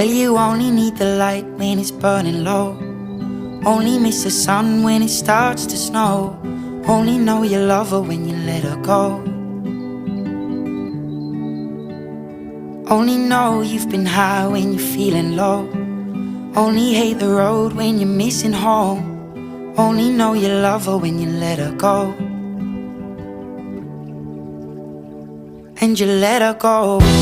Well, you only need the light when it's burning low. Only miss the sun when it starts to snow. Only know you love her when you let her go. Only know you've been high when you're feeling low. Only hate the road when you're missing home. Only know you love her when you let her go. And you let her go.